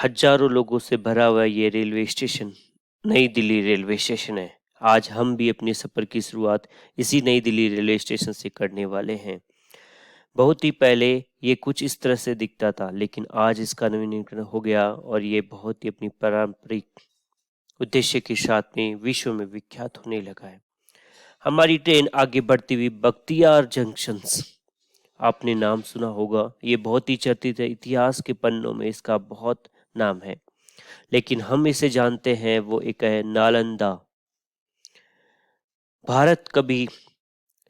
हजारों लोगों से भरा हुआ ये रेलवे स्टेशन नई दिल्ली रेलवे स्टेशन है। आज हम भी अपने सफर की शुरुआत इसी नई दिल्ली रेलवे स्टेशन से करने वाले हैं। बहुत ही पहले ये कुछ इस तरह से दिखता था, लेकिन आज इसका नवीनीकरण हो गया और ये बहुत ही अपनी पारंपरिक उद्देश्य के साथ में विश्व में विख्यात होने लगा है। हमारी ट्रेन आगे बढ़ती हुई बख्तियार जंक्शन, आपने नाम सुना होगा। ये बहुत ही चर्चित है, इतिहास के पन्नों में इसका बहुत नाम है। लेकिन हम इसे जानते हैं वो एक है नालंदा। भारत कभी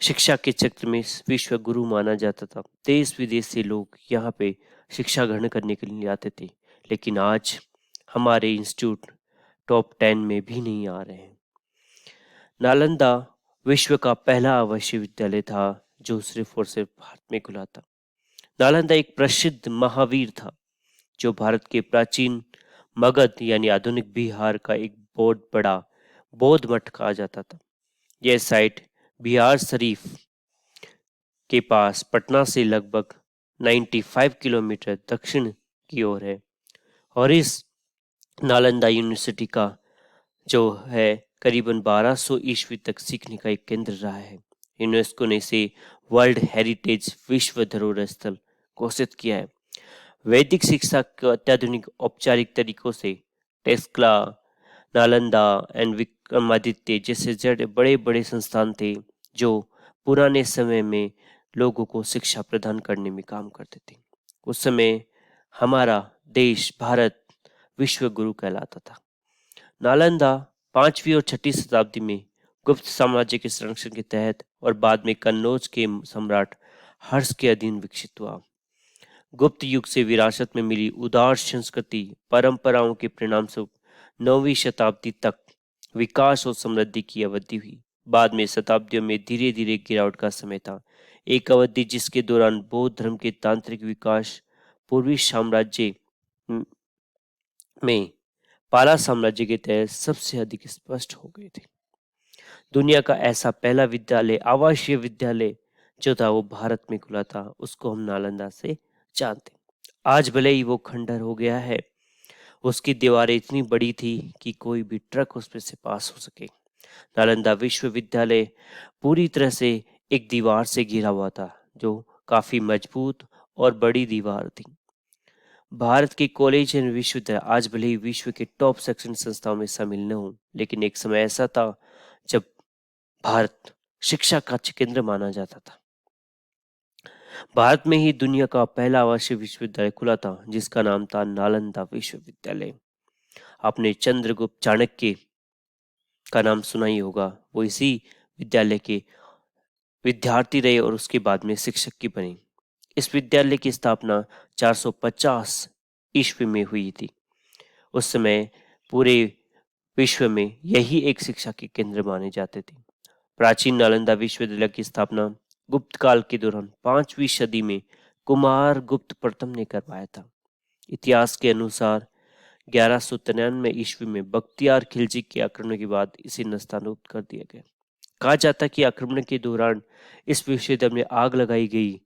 शिक्षा के क्षेत्र में विश्व गुरु माना जाता था। देश विदेश से लोग यहाँ पे शिक्षा ग्रहण करने के लिए आते थे, लेकिन आज हमारे इंस्टीट्यूट टॉप 10 में भी नहीं आ रहे हैं। नालंदा विश्व का पहला विश्वविद्यालय था जो सिर्फ और सिर्फ भारत में खुला था। नालंदा एक प्रसिद्ध महावीर था जो भारत के प्राचीन मगध यानी आधुनिक बिहार का एक बहुत बड़ा बौद्ध मठ कहा जाता था। यह साइट बिहार शरीफ के पास पटना से लगभग 95 किलोमीटर दक्षिण की ओर है और इस नालंदा यूनिवर्सिटी का जो है करीबन 1200 ईस्वी तक सीखने का एक केंद्र रहा है। यूनेस्को ने इसे वर्ल्ड हेरिटेज विश्व धरोहर स्थल घोषित किया है। वैदिक शिक्षा को अत्याधुनिक औपचारिक तरीकों से टेस्ला, नालंदा एंड विक्रमादित्य जैसे जड़ बड़े बड़े संस्थान थे जो पुराने समय में लोगों को शिक्षा प्रदान करने में काम करते थे। उस समय हमारा देश भारत विश्व गुरु कहलाता था। नालंदा 5वीं और 6वीं शताब्दी में गुप्त साम्राज्य के संरक्षण के तहत और बाद में कन्नौज के सम्राट हर्ष के अधीन विकसित हुआ। गुप्त युग से विरासत में मिली उदार संस्कृति परंपराओं के परिणाम स्वरूप 9वीं शताब्दी तक विकास और समृद्धि की अवधि हुई। बाद में शताब्दियों में धीरे धीरे गिरावट का समय था। एक अवधि जिसके दौरान बौद्ध धर्म के तांत्रिक विकास पूर्वी साम्राज्य में पाला साम्राज्य के तहत सबसे अधिक स्पष्ट हो गए थे। दुनिया का ऐसा पहला विद्यालय, आवासीय विद्यालय जो था वो भारत में खुला था, उसको हम नालंदा से जानते। आज भले ही वो खंडर हो गया है, उसकी दीवारें इतनी बड़ी थी कि कोई भी ट्रक उस पर से पास हो सके। नालंदा विश्वविद्यालय पूरी तरह से एक दीवार से घिरा हुआ था जो काफी मजबूत और बड़ी दीवार थी। भारत के कॉलेज एंड विश्वविद्यालय आज भले ही विश्व के टॉप सेक्शन संस्थाओं में शामिल न हो, लेकिन एक समय ऐसा था जब भारत शिक्षा का केंद्र माना जाता था। भारत में ही दुनिया का पहला आवासीय विश्वविद्यालय खुला था जिसका नाम था नालंदा विश्वविद्यालय। आपने चंद्रगुप्त चाणक्य का नाम सुना ही होगा। वो इसी विद्यालय के विद्यार्थी रहे और उसके बाद में शिक्षक की बने। इस विद्यालय की स्थापना 450 ईस्वी में हुई थी। उस समय पूरे विश्व में यही एक शिक्षा के केंद्र माने जाते थे। प्राचीन नालंदा विश्वविद्यालय की स्थापना गुप्त काल के दौरान 5वीं सदी में कुमार गुप्त प्रथम ने करवाया था। इतिहास के अनुसार 1193 ईस्वी में बख्तियार खिलजी के आक्रमण के बाद इसे नस्तानाबूद कर दिया गया। कहा जाता है कि आक्रमण के दौरान इस विश्वविद्यालय में आग लगाई गई,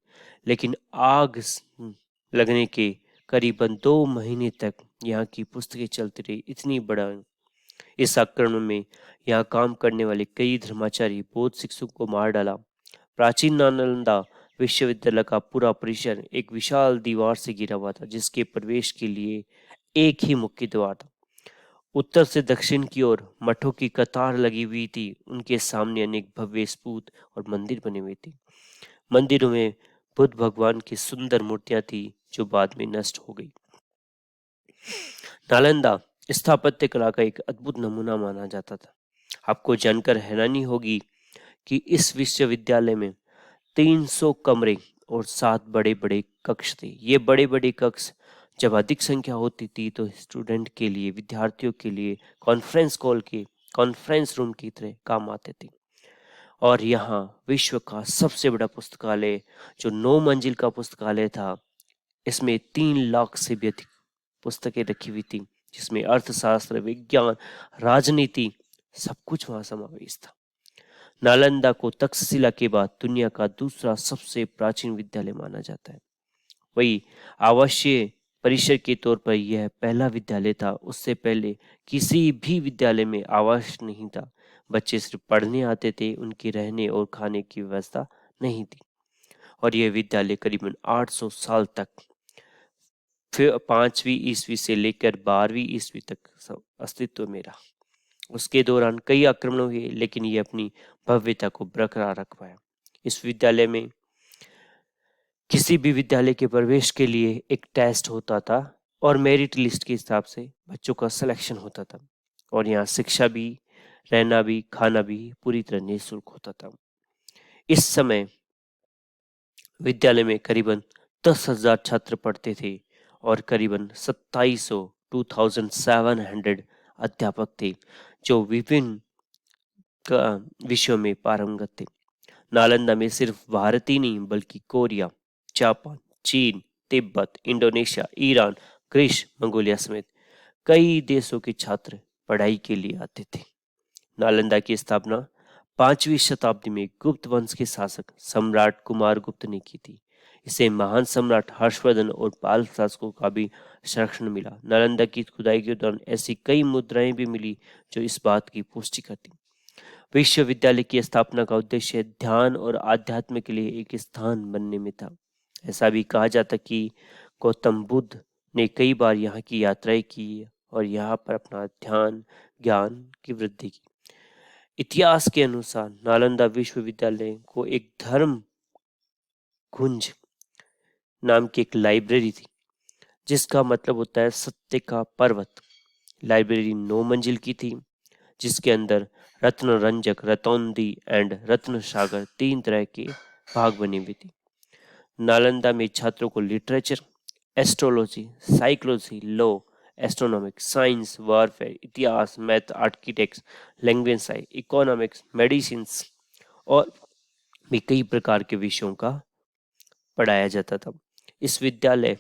लेकिन आग लगने के करीबन 2 महीने तक यहाँ की पुस्तकें चलती रही। इतनी बड़ा इस आक्रमण में यहाँ काम करने वाले कई धर्माचारी बौद्ध शिक्षकों को मार डाला। प्राचीन नालंदा विश्वविद्यालय का पूरा परिसर एक विशाल दीवार से घिरा हुआ था जिसके प्रवेश के लिए एक ही मुख्य द्वार था। उत्तर से दक्षिण की ओर मठों की कतार लगी हुई थी। उनके सामने अनेक भव्य स्तूप और मंदिर बने हुए थे। मंदिरों में बुद्ध भगवान की सुंदर मूर्तियां थी जो बाद में नष्ट हो गई। नालंदा स्थापत्य कला का एक अद्भुत नमूना माना जाता था। आपको जानकर हैरानी होगी कि इस विश्वविद्यालय में 300 कमरे और 7 बड़े बड़े कक्ष थे। ये बड़े बड़े कक्ष जब अधिक संख्या होती थी तो स्टूडेंट के लिए, विद्यार्थियों के लिए कॉन्फ्रेंस रूम की तरह काम आते थे। और यहाँ विश्व का सबसे बड़ा पुस्तकालय जो 9 मंजिल का पुस्तकालय था, इसमें 3 लाख से भी अधिक पुस्तकें रखी हुई थी जिसमें अर्थशास्त्र, विज्ञान, राजनीति सब कुछ वहां समावेश था। नालंदा को तक्षशिला के बाद दुनिया का दूसरा सबसे प्राचीन विद्यालय माना जाता है। वही आवासीय परिसर के तौर पर यह पहला विद्यालय था। उससे पहले किसी भी विद्यालय में आवास नहीं था। बच्चे सिर्फ पढ़ने आते थे, उनके रहने और खाने की व्यवस्था नहीं थी। और यह विद्यालय करीबन 800 साल तक, फिर 5वीं ईस्वी से लेकर 12वीं ईस्वी तक अस्तित्व में रहा। उसके दौरान कई आक्रमण हुए, लेकिन ये अपनी भव्यता को बरकरार रख पाया। इस विद्यालय में किसी भी विद्यालय के प्रवेश के लिए एक टेस्ट होता था और मेरिट लिस्ट के हिसाब से बच्चों का सिलेक्शन होता था। और यहाँ शिक्षा भी, रहना भी, खाना भी पूरी तरह निःशुल्क होता था। इस समय विद्यालय में करीबन 10,000 छात्र पढ़ते थे और करीबन 2700 अध्यापक थे जो विभिन्न विषयों में पारंगत थे। नालंदा में सिर्फ भारत ही नहीं बल्कि कोरिया, जापान, चीन, तिब्बत, इंडोनेशिया, ईरान, ग्रीस, मंगोलिया समेत कई देशों के छात्र पढ़ाई के लिए आते थे। नालंदा की स्थापना 5वीं शताब्दी में गुप्त वंश के शासक सम्राट कुमारगुप्त ने की थी। इसे महान सम्राट हर्षवर्धन और पाल शासकों का भी संरक्षण मिला। नालंदा की खुदाई के दौरान ऐसी कई मुद्राएं भी मिली जो इस बात की पुष्टि करती। विश्वविद्यालय की स्थापना का उद्देश्य ध्यान और आध्यात्म के लिए एक स्थान बनने में था। ऐसा भी कहा जाता कि गौतम बुद्ध ने कई बार यहाँ की यात्राएं की और यहाँ पर अपना ध्यान, ज्ञान की वृद्धि की। इतिहास के अनुसार नालंदा विश्वविद्यालय को एक धर्म कुंज नाम की एक लाइब्रेरी थी, जिसका मतलब होता है सत्य का पर्वत। लाइब्रेरी 9 मंजिल की थी, जिसके अंदर रत्न रंजक, रतौंदी एंड रत्न सागर 3 तरह के भाग बने हुए थे। नालंदा में छात्रों को literature, astrology, psychology, law, astronomics, science, warfare, इतिहास, math, architects, language science, economics, medicine और भी कई प्रकार के विषयों का पढ़ाया जाता था। इस विद्यालय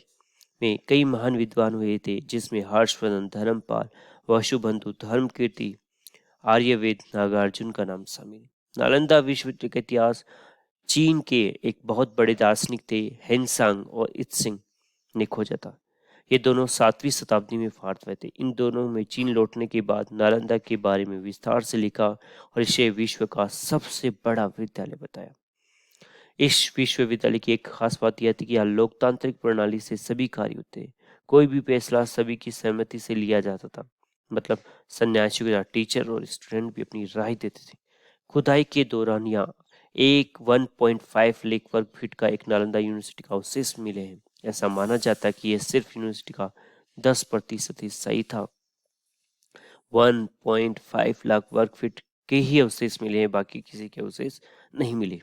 में कई महान विद्वान हुए थे, जिसमें हर्षवर्धन, धर्मपाल, वसुबंधु, धर्मकीर्ति, आर्यवेद, नागार्जुन का नाम शामिल। नालंदा विश्वविद्यालय का इतिहास चीन के एक बहुत बड़े दार्शनिक थे हेनसांग और इत्सिंग ने खोजा था। ये दोनों 7वीं शताब्दी में भारत हुए थे। इन दोनों में चीन लौटने के बाद नालंदा के बारे में विस्तार से लिखा और इसे विश्व का सबसे बड़ा विद्यालय बताया। इस विश्वविद्यालय की एक खास बात यह थी कि यहाँ लोकतांत्रिक प्रणाली से सभी कार्य होते। कोई भी फैसला सभी की सहमति से लिया जाता था। मतलब सन्यासियों के साथ टीचर और स्टूडेंट भी अपनी राय देते थे। खुदाई के दौरान यहाँ 1.5 लाख वर्ग फीट का एक नालंदा यूनिवर्सिटी का अवशेष मिले हैं। ऐसा माना जाता है कि यह सिर्फ यूनिवर्सिटी का 10% ही सही था। 1.5 लाख वर्ग फीट के ही अवशेष मिले हैं, बाकी किसी के अवशेष नहीं मिले।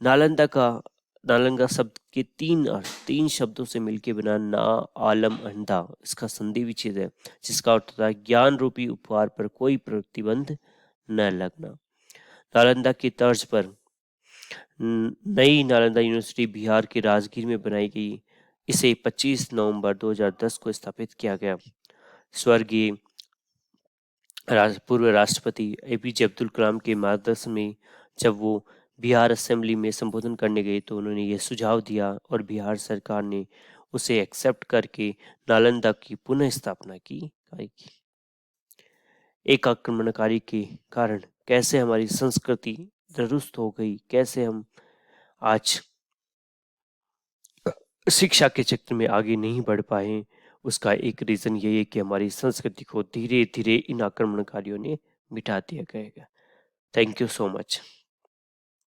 नालंदा शब्द के 3 अर्थ 3 शब्दों से मिलकर बना ना आलम अंधा, इसका संधि विच्छेद है, जिसका अर्थ होता है ज्ञान रूपी उपहार पर कोई प्रतिबंध न लगना। नालंदा की तर्ज पर नई नालंदा यूनिवर्सिटी बिहार के राजगीर में बनाई गई। इसे 25 नवंबर 2010 को स्थापित किया गया। स्वर्गीय पूर्व राष्ट्रपति एपीजे अब्दुल कलाम के मार्गदर्शन में जब वो बिहार असेंबली में संबोधन करने गए तो उन्होंने ये सुझाव दिया और बिहार सरकार ने उसे एक्सेप्ट करके नालंदा की पुनः स्थापना की। एक आक्रमणकारी के कारण कैसे हमारी संस्कृति दुरुस्त हो गई, कैसे हम आज शिक्षा के क्षेत्र में आगे नहीं बढ़ पाए, उसका एक रीजन यही है कि हमारी संस्कृति को धीरे धीरे इन आक्रमणकारियों ने मिटा दिया गया। Thank you so much.